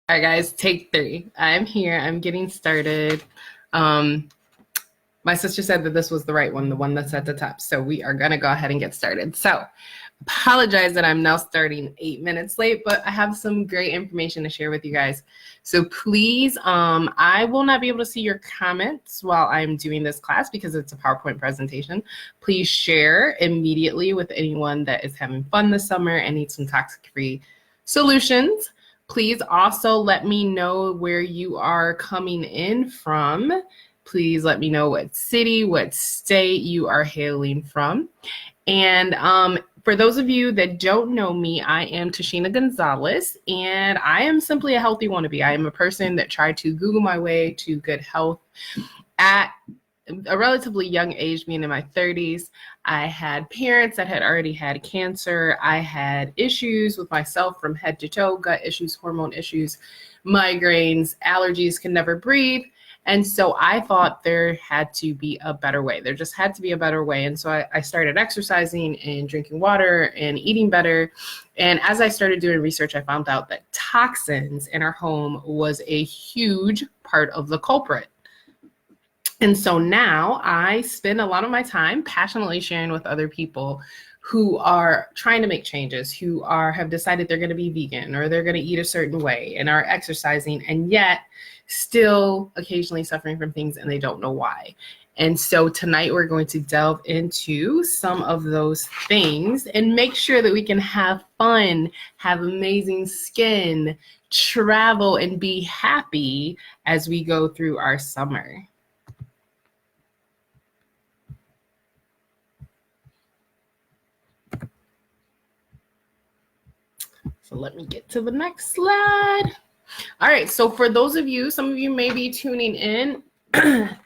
All right, guys, take 3. I'm here. I'm getting started. My sister said that this was the right one, the one that's at the top. So we are going to go ahead and get started. So apologize that I'm now starting 8 minutes late, but I have some great information to share with you guys. So please, I will not be able to see your comments while I'm doing this class because it's a PowerPoint presentation. Please share immediately with anyone that is having fun this summer and needs some toxic-free solutions. Please also let me know where you are coming in from. Please let me know what city, what state you are hailing from. And for those of you that don't know me, I am Tashina Gonzalez, and I am simply a healthy wannabe. I am a person that tried to Google my way to good health at a relatively young age, being in my 30s. I had parents that had already had cancer. I had issues with myself from head to toe, gut issues, hormone issues, migraines, allergies, can never breathe. And so I thought there had to be a better way. There just had to be a better way. And so I started exercising and drinking water and eating better. And as I started doing research, I found out that toxins in our home was a huge part of the culprit. And so now I spend a lot of my time passionately sharing with other people who are trying to make changes, who have decided they're going to be vegan or they're going to eat a certain way and are exercising and yet still occasionally suffering from things and they don't know why. And so tonight we're going to delve into some of those things and make sure that we can have fun, have amazing skin, travel, and be happy as we go through our summer. So let me get to the next slide. All right, so for those of you, some of you may be tuning in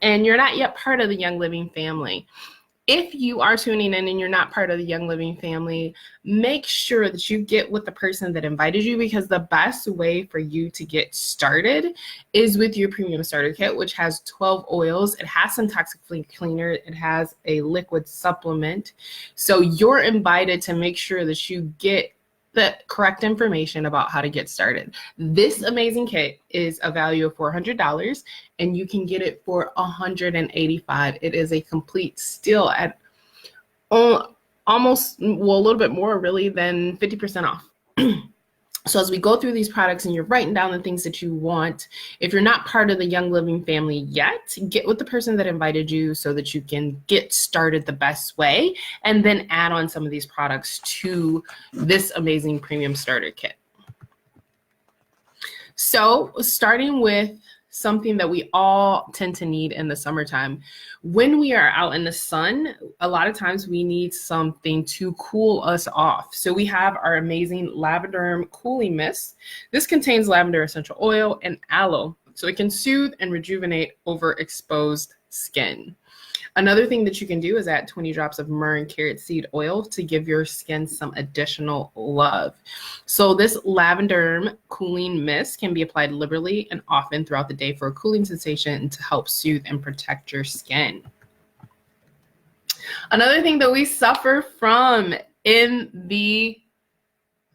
and you're not yet part of the Young Living family. If you are tuning in and you're not part of the Young Living family, make sure that you get with the person that invited you, because the best way for you to get started is with your premium starter kit, which has 12 oils. It has some toxic-free cleaner. It has a liquid supplement. So you're invited to make sure that you get the correct information about how to get started. This amazing kit is a value of $400 and you can get it for $185. It is a complete steal at almost, well, a little bit more really than 50% off. So as we go through these products and you're writing down the things that you want, if you're not part of the Young Living family yet, get with the person that invited you so that you can get started the best way and then add on some of these products to this amazing premium starter kit. So starting with something that we all tend to need in the summertime. When we are out in the sun, a lot of times we need something to cool us off. So we have our amazing Labderm Cooling Mist. This contains lavender essential oil and aloe, so it can soothe and rejuvenate overexposed skin. Another thing that you can do is add 20 drops of myrrh and carrot seed oil to give your skin some additional love. So this Lavender Cooling Mist can be applied liberally and often throughout the day for a cooling sensation and to help soothe and protect your skin. Another thing that we suffer from in the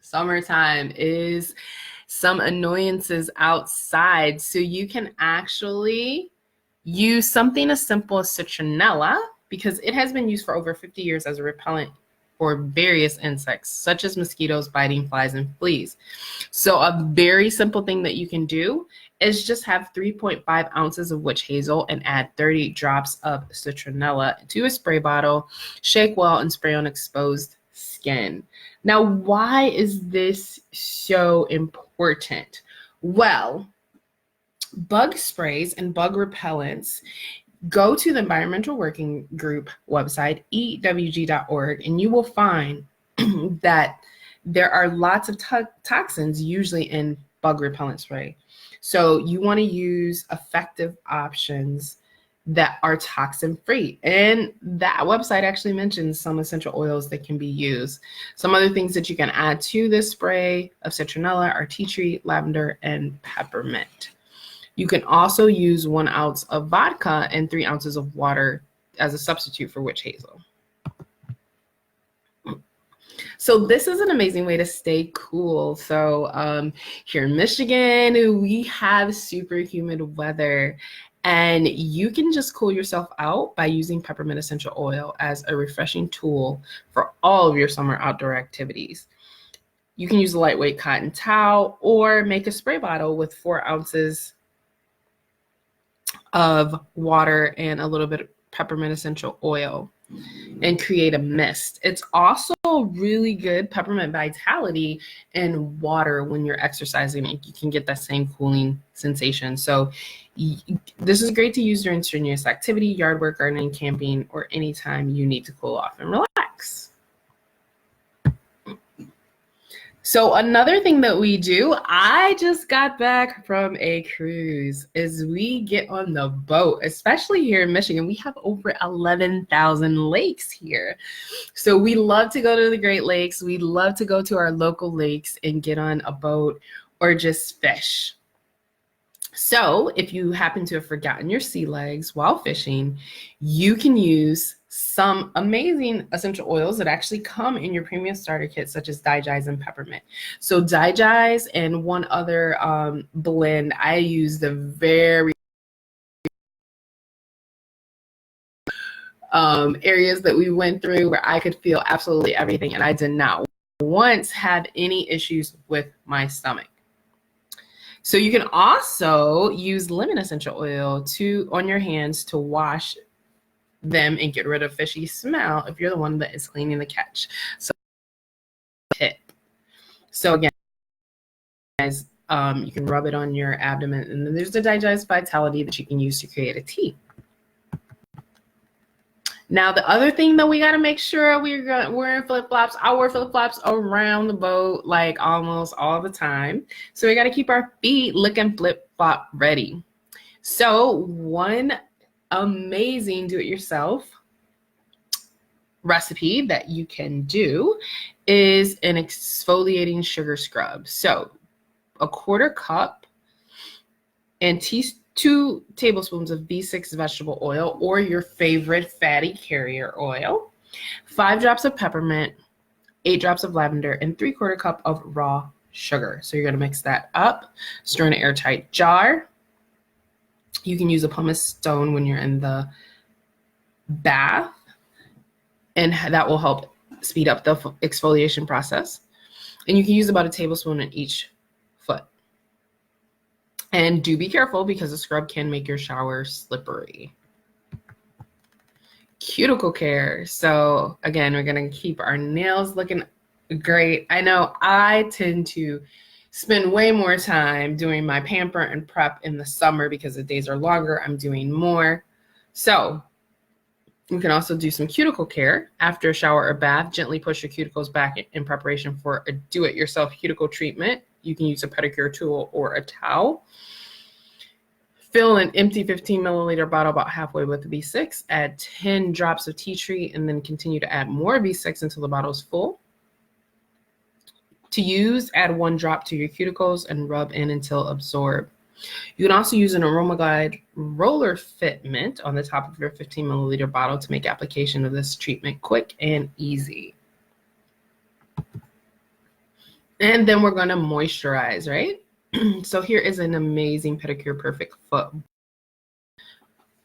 summertime is some annoyances outside. So you can actually use something as simple as citronella, because it has been used for over 50 years as a repellent for various insects, such as mosquitoes, biting flies, and fleas. So a very simple thing that you can do is just have 3.5 ounces of witch hazel and add 30 drops of citronella to a spray bottle, shake well, and spray on exposed skin. Now, why is this so important? Well, bug sprays and bug repellents, go to the Environmental Working Group website, ewg.org, and you will find that there are lots of toxins usually in bug repellent spray. So you want to use effective options that are toxin-free. And that website actually mentions some essential oils that can be used. Some other things that you can add to this spray of citronella are tea tree, lavender, and peppermint. You can also use 1 ounce of vodka and 3 ounces of water as a substitute for witch hazel. So this is an amazing way to stay cool. So here in Michigan, we have super humid weather, and you can just cool yourself out by using peppermint essential oil as a refreshing tool for all of your summer outdoor activities. You can use a lightweight cotton towel or make a spray bottle with 4 ounces of water and a little bit of peppermint essential oil and create a mist. It's also really good peppermint vitality in water when you're exercising, and you can get that same cooling sensation. So this is great to use during strenuous activity, yard work, gardening, camping, or anytime you need to cool off and relax. So another thing that we do, I just got back from a cruise, is we get on the boat, especially here in Michigan. We have over 11,000 lakes here. So we love to go to the Great Lakes. We love to go to our local lakes and get on a boat or just fish. So if you happen to have forgotten your sea legs while fishing, you can use some amazing essential oils that actually come in your premium starter kit, such as Digize and Peppermint. So Digize and one other blend, I use the very areas that we went through where I could feel absolutely everything, and I did not once have any issues with my stomach. So you can also use lemon essential oil on your hands to wash them and get rid of fishy smell if you're the one that is cleaning the catch. So again, guys, you can rub it on your abdomen, and then there's the Digest Vitality that you can use to create a tea. Now, the other thing that we got to make sure we're wearing flip-flops. I wear flip-flops around the boat like almost all the time. So we got to keep our feet looking flip-flop ready. So one amazing do-it-yourself recipe that you can do is an exfoliating sugar scrub. So a 1/4 cup and 2 tablespoons of B6 vegetable oil or your favorite fatty carrier oil, 5 drops of peppermint, 8 drops of lavender, and 3/4 cup of raw sugar. So you're going to mix that up, stir in an airtight jar. You can use a pumice stone when you're in the bath, and that will help speed up the exfoliation process. And you can use about a tablespoon in each foot. And do be careful because the scrub can make your shower slippery. Cuticle Care. So again, we're going to keep our nails looking great. I know I tend to spend way more time doing my pamper and prep in the summer because the days are longer. I'm doing more. So we can also do some cuticle care. After a shower or bath, gently push your cuticles back in preparation for a do-it-yourself cuticle treatment. You can use a pedicure tool or a towel. Fill an empty 15 milliliter bottle about halfway with the B6. Add 10 drops of tea tree and then continue to add more B6 until the bottle is full. To use, add 1 drop to your cuticles and rub in until absorbed. You can also use an Aroma Glide roller fitment on the top of your 15 milliliter bottle to make application of this treatment quick and easy. And then we're going to moisturize, right? So here is an amazing pedicure perfect foot.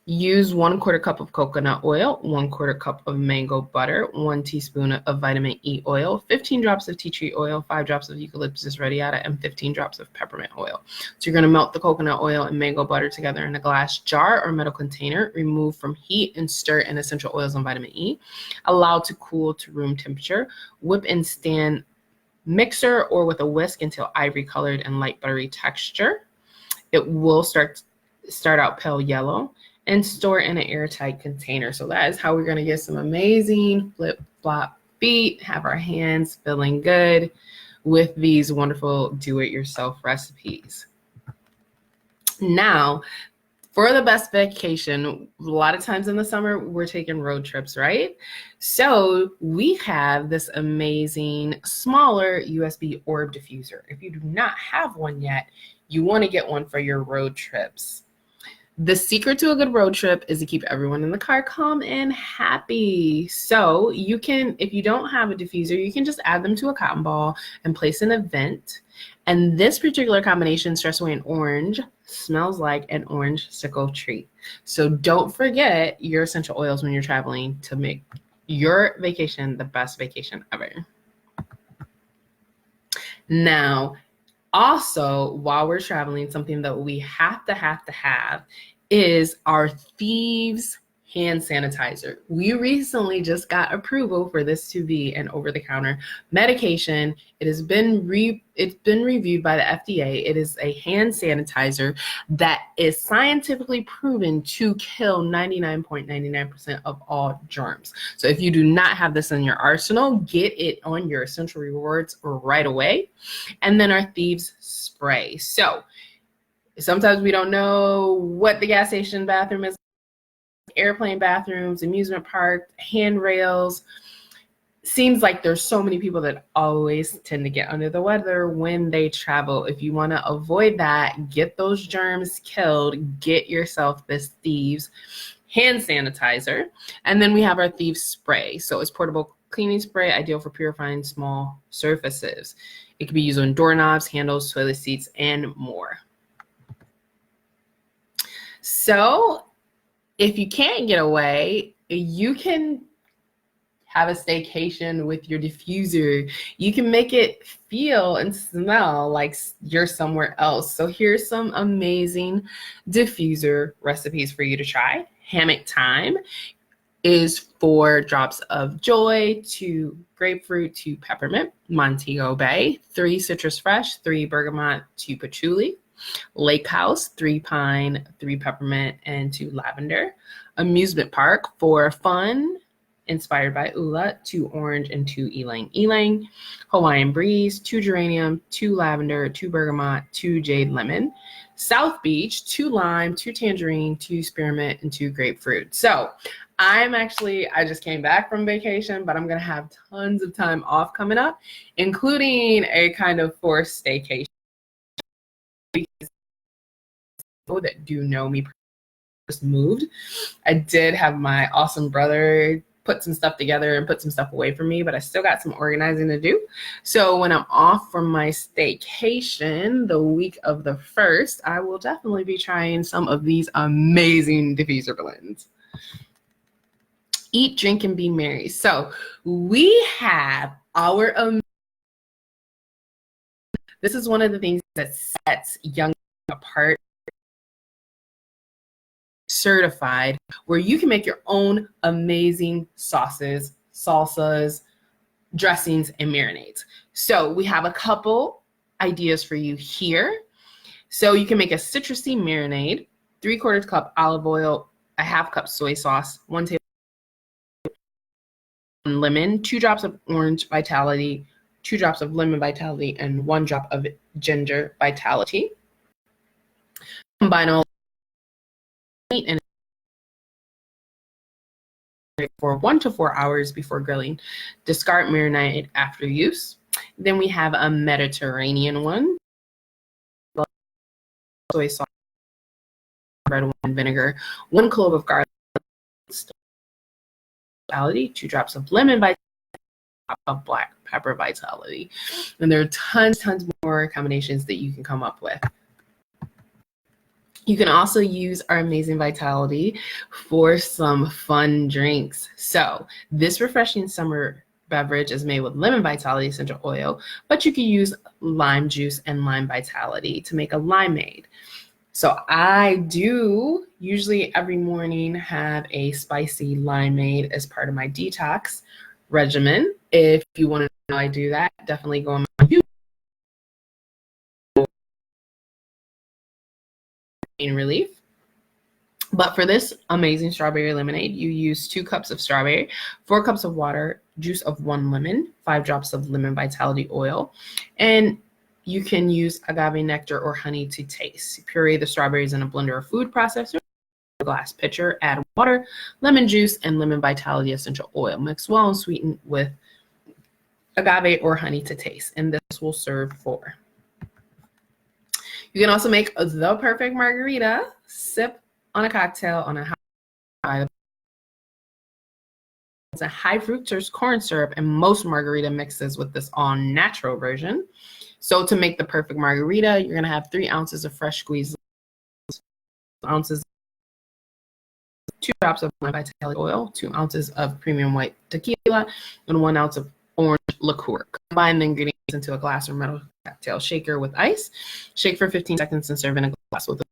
Use 1/4 cup of coconut oil, 1/4 cup of mango butter, 1 teaspoon of vitamin E oil, 15 drops of tea tree oil, 5 drops of eucalyptus radiata, and 15 drops of peppermint oil. So you're going to melt the coconut oil and mango butter together in a glass jar or metal container. Remove from heat and stir in essential oils and vitamin E. Allow to cool to room temperature. Whip and stand mixer or with a whisk until ivory colored and light buttery texture. It will start out pale yellow, and store in an airtight container. So that is how we're going to get some amazing flip-flop feet, have our hands feeling good with these wonderful do-it-yourself recipes. Now, for the best vacation, a lot of times in the summer, we're taking road trips, right? So we have this amazing smaller USB orb diffuser. If you do not have one yet, you want to get one for your road trips. The secret to a good road trip is to keep everyone in the car calm and happy. So you can, if you don't have a diffuser, you can just add them to a cotton ball and place in a vent. And this particular combination, Stress Away and Orange, smells like an orange sickle treat. So don't forget your essential oils when you're traveling to make your vacation the best vacation ever. Now, also, while we're traveling, something that we have to have is our Thieves hand sanitizer. We recently just got approval for this to be an over-the-counter medication. It has been reviewed by the FDA. It is a hand sanitizer that is scientifically proven to kill 99.99% of all germs. So if you do not have this in your arsenal, get it on your Essential Rewards right away. And then our Thieves spray. So sometimes we don't know what the gas station bathroom is. Airplane bathrooms, amusement park, handrails. Seems like there's so many people that always tend to get under the weather when they travel. If you want to avoid that, get those germs killed, get yourself this Thieves hand sanitizer. And then we have our Thieves spray. So it's portable cleaning spray, ideal for purifying small surfaces. It can be used on doorknobs, handles, toilet seats, and more. So if you can't get away, you can have a staycation with your diffuser. You can make it feel and smell like you're somewhere else. So here's some amazing diffuser recipes for you to try. Hammock Time is 4 drops of joy, 2 grapefruit, 2 peppermint, Montego Bay, 3 citrus fresh, 3 bergamot, 2 patchouli. Lake House, 3 pine, 3 peppermint, and 2 lavender. Amusement Park, 4 fun, inspired by Ula, 2 orange, and 2 ylang ylang. Hawaiian Breeze, 2 geranium, 2 lavender, 2 bergamot, 2 jade lemon. South Beach, 2 lime, 2 tangerine, 2 spearmint, and 2 grapefruit. So I just came back from vacation, but I'm going to have tons of time off coming up, including a kind of forced staycation. People that do know me just moved. I did have my awesome brother put some stuff together and put some stuff away for me, but I still got some organizing to do. So when I'm off from my staycation the week of the 1st, I will definitely be trying some of these amazing diffuser blends. Eat, drink, and be merry. So we have our this is one of the things that sets young apart. Certified, where you can make your own amazing sauces, salsas, dressings, and marinades. So we have a couple ideas for you here. So you can make a citrusy marinade, 3/4 cup olive oil, a 1/2 cup soy sauce, 1 tablespoon lemon, 2 drops of orange vitality, 2 drops of lemon vitality, and 1 drop of ginger vitality. Combine all and for 1 to 4 hours before grilling. Discard marinade after use. Then we have a Mediterranean one. Soy sauce, red wine vinegar, 1 clove of garlic, 2 drops of lemon vitality, of black pepper vitality. And there are tons more combinations that you can come up with. You can also use our amazing vitality for some fun drinks. So this refreshing summer beverage is made with lemon vitality essential oil, but you can use lime juice and lime vitality to make a limeade. So I do usually every morning have a spicy limeade as part of my detox regimen. If you want to know how I do that, definitely go on my YouTube. Relief. But for this amazing strawberry lemonade, you use 2 cups of strawberry, 4 cups of water, juice of 1 lemon, 5 drops of lemon vitality oil, and you can use agave nectar or honey to taste. Puree the strawberries in a blender or food processor. Glass pitcher, add water, lemon juice, and lemon vitality essential oil. Mix well and sweeten with agave or honey to taste, and this will serve 4. You can also make the perfect margarita. Sip on a cocktail on a high. It's a high fructose corn syrup, and most margarita mixes with this all natural version. So to make the perfect margarita, you're gonna have 3 ounces of fresh squeezed ounces, 2 drops of vitalic oil, 2 ounces of premium white tequila, and 1 ounce of orange liqueur. Combine the ingredients into a glass or metal cocktail shaker with ice. Shake for 15 seconds and serve in a glass with a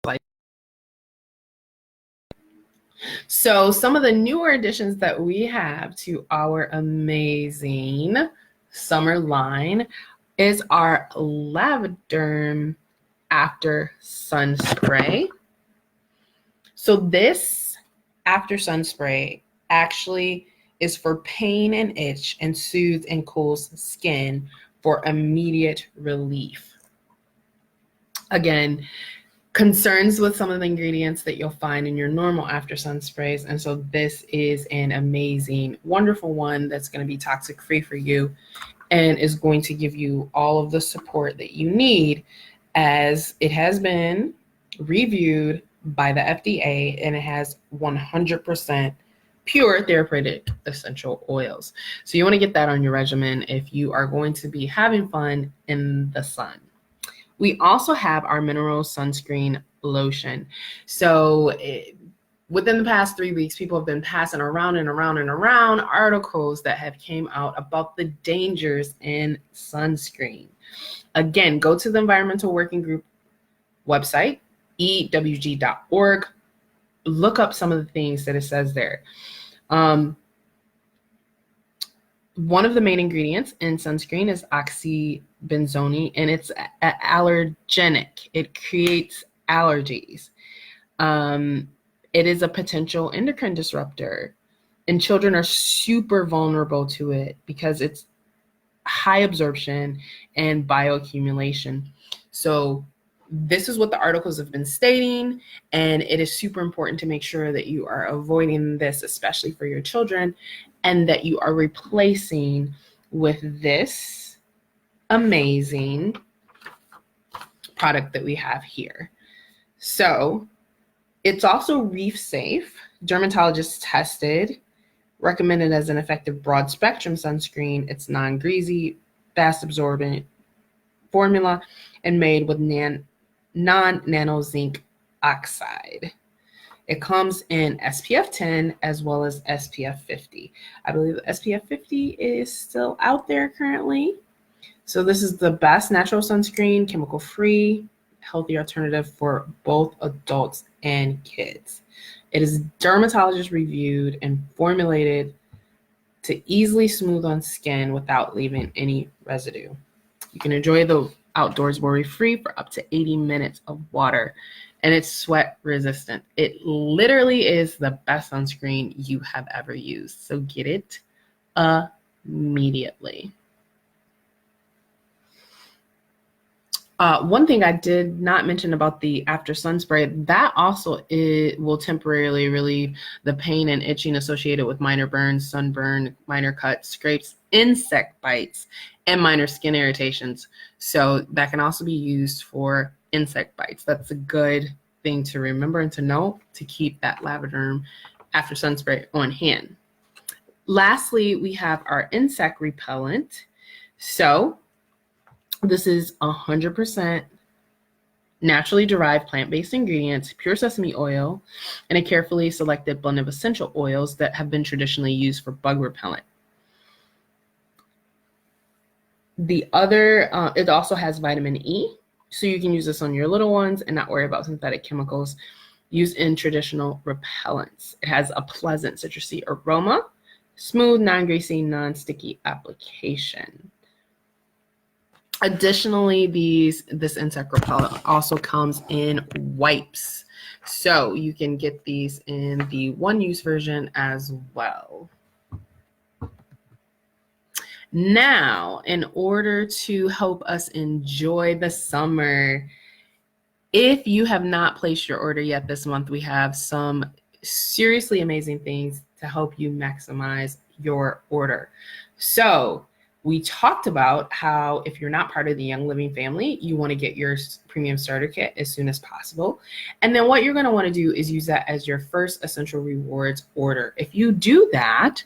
slice. So some of the newer additions that we have to our amazing summer line is our Labderm After Sun Spray. So this After Sun Spray actually is for pain and itch and soothes and cools skin for immediate relief. Again, concerns with some of the ingredients that you'll find in your normal After Sun sprays. And so this is an amazing, wonderful one that's going to be toxic free for you and is going to give you all of the support that you need, as it has been reviewed by the FDA and it has 100% pure therapeutic essential oils. So you want to get that on your regimen if you are going to be having fun in the sun. We also have our mineral sunscreen lotion. So within the past 3 weeks, people have been passing around and around and around articles that have came out about the dangers in sunscreen. Again, go to the Environmental Working Group website, ewg.org. Look up some of the things that it says there. One of the main ingredients in sunscreen is oxybenzone, and it's allergenic. It creates allergies. It is a potential endocrine disruptor, and children are super vulnerable to it because it's high absorption and bioaccumulation. So this is what the articles have been stating, and it is super important to make sure that you are avoiding this, especially for your children, and that you are replacing with this amazing product that we have here. So it's also reef safe, dermatologist tested, recommended as an effective broad spectrum sunscreen. It's non-greasy, fast absorbent formula, and made with non-nano zinc oxide. It comes in SPF 10 as well as SPF 50. I believe SPF 50 is still out there currently. So this is the best natural sunscreen, chemical-free, healthy alternative for both adults and kids. It is dermatologist reviewed and formulated to easily smooth on skin without leaving any residue. You can enjoy the outdoors worry-free for up to 80 minutes of water, and it's sweat resistant. It literally is the best sunscreen you have ever used. So get it immediately. One thing I did not mention about the After Sun Spray, that also will temporarily relieve the pain and itching associated with minor burns, sunburn, minor cuts, scrapes, insect bites, and minor skin irritations. So that can also be used for insect bites. That's a good thing to remember and to know, to keep that Labderm After Sun Spray on hand. Lastly, we have our insect repellent. So this is 100% naturally derived plant-based ingredients, pure sesame oil, and a carefully selected blend of essential oils that have been traditionally used for bug repellent. The other, it also has vitamin E, so you can use this on your little ones and not worry about synthetic chemicals used in traditional repellents. It has a pleasant citrusy aroma, smooth, non-greasy, non-sticky application. Additionally, this insect repellent also comes in wipes. So you can get these in the one-use version as well. Now, in order to help us enjoy the summer, if you have not placed your order yet this month, we have some seriously amazing things to help you maximize your order. So we talked about how if you're not part of the Young Living family, you want to get your premium starter kit as soon as possible. And then what you're going to want to do is use that as your first Essential Rewards order. If you do that,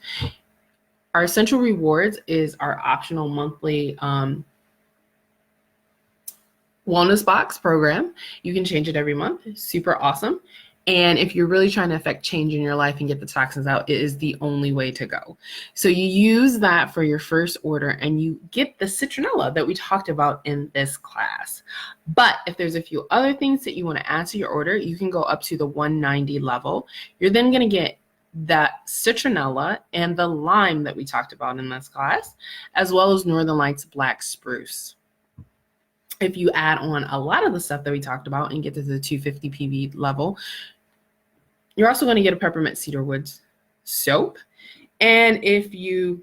our Essential Rewards is our optional monthly wellness box program. You can change it every month. Super awesome. And if you're really trying to affect change in your life and get the toxins out, it is the only way to go. So you use that for your first order and you get the citronella that we talked about in this class. But if there's a few other things that you want to add to your order, you can go up to the 190 level. You're then going to get that citronella and the lime that we talked about in this class, as well as Northern Lights Black Spruce. If you add on a lot of the stuff that we talked about and get to the 250 PV level, you're also going to get a Peppermint Cedarwood soap. And if you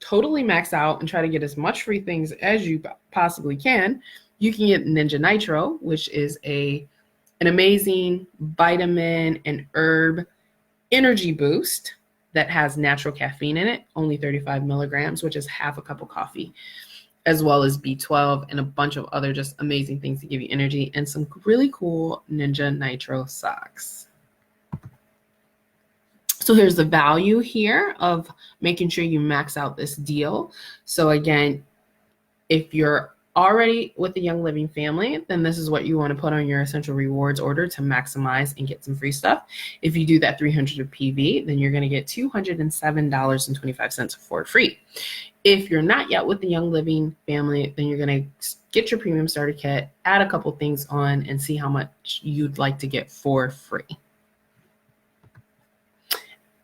totally max out and try to get as much free things as you possibly can, you can get Ninja Nitro, which is an amazing vitamin and herb energy boost that has natural caffeine in it, only 35 milligrams, which is half a cup of coffee, as well as B12 and a bunch of other just amazing things to give you energy, and some really cool Ninja Nitro socks. So here's the value here of making sure you max out this deal. So again, if you're already with the Young Living family, then this is what you want to put on your Essential Rewards order to maximize and get some free stuff. If you do that 300 of PV, then you're going to get $207.25 for free. If you're not yet with the Young Living family, then you're going to get your premium starter kit, add a couple things on, and see how much you'd like to get for free.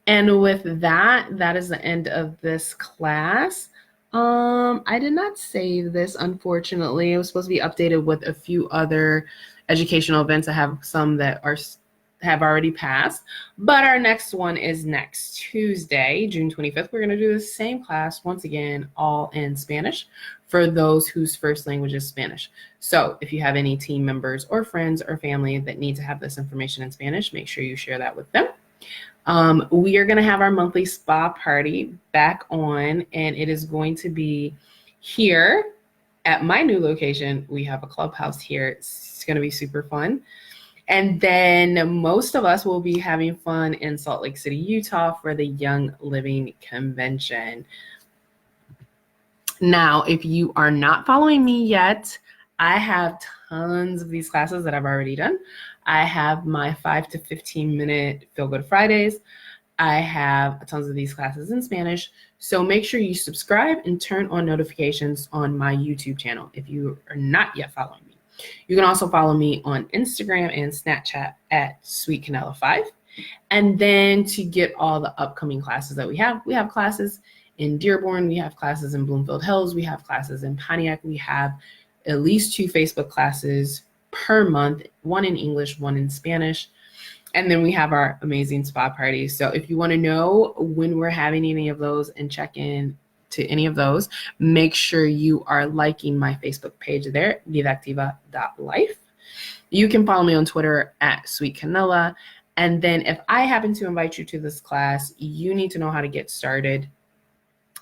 And with that, that is the end of this class. I did not save this, unfortunately. It was supposed to be updated with a few other educational events. I have some that have already passed, but our next one is next Tuesday, June 25th. We're going to do the same class once again, all in Spanish for those whose first language is Spanish. So if you have any team members or friends or family that need to have this information in Spanish, make sure you share that with them. We are going to have our monthly spa party back on, and it is going to be here at my new location. We have a clubhouse here. It's going to be super fun. And then most of us will be having fun in Salt Lake City, Utah for the Young Living Convention. Now, if you are not following me yet, I have tons of these classes that I've already done. I have my 5 to 15 minute Feel Good Fridays. I have tons of these classes in Spanish. So make sure you subscribe and turn on notifications on my YouTube channel if you are not yet following me. You can also follow me on Instagram and Snapchat at SweetCanela5. And then to get all the upcoming classes that we have classes in Dearborn, we have classes in Bloomfield Hills, we have classes in Pontiac, we have at least 2 Facebook classes per month, one in English, one in Spanish. And then we have our amazing spa parties. So if you want to know when we're having any of those and check in to any of those, make sure you are liking my Facebook page there, vivaactiva.life. You can follow me on Twitter at SweetCanela. And then if I happen to invite you to this class, you need to know how to get started.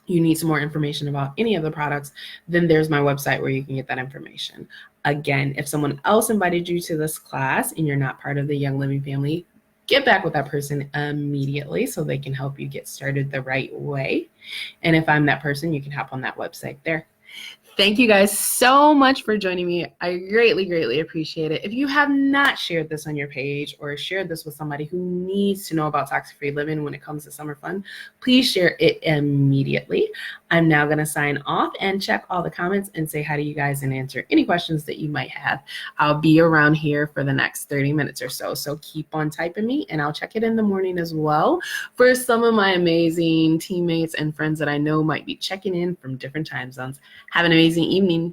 You need some more information about any of the products, then there's my website where you can get that information. Again, if someone else invited you to this class and you're not part of the Young Living family, get back with that person immediately so they can help you get started the right way. And if I'm that person, you can hop on that website there. Thank you guys so much for joining me. I greatly, greatly appreciate it. If you have not shared this on your page or shared this with somebody who needs to know about toxic-free living when it comes to summer fun, please share it immediately. I'm now going to sign off and check all the comments and say hi to you guys and answer any questions that you might have. I'll be around here for the next 30 minutes or so. So keep on typing me and I'll check it in the morning as well for some of my amazing teammates and friends that I know might be checking in from different time zones. Have an amazing evening.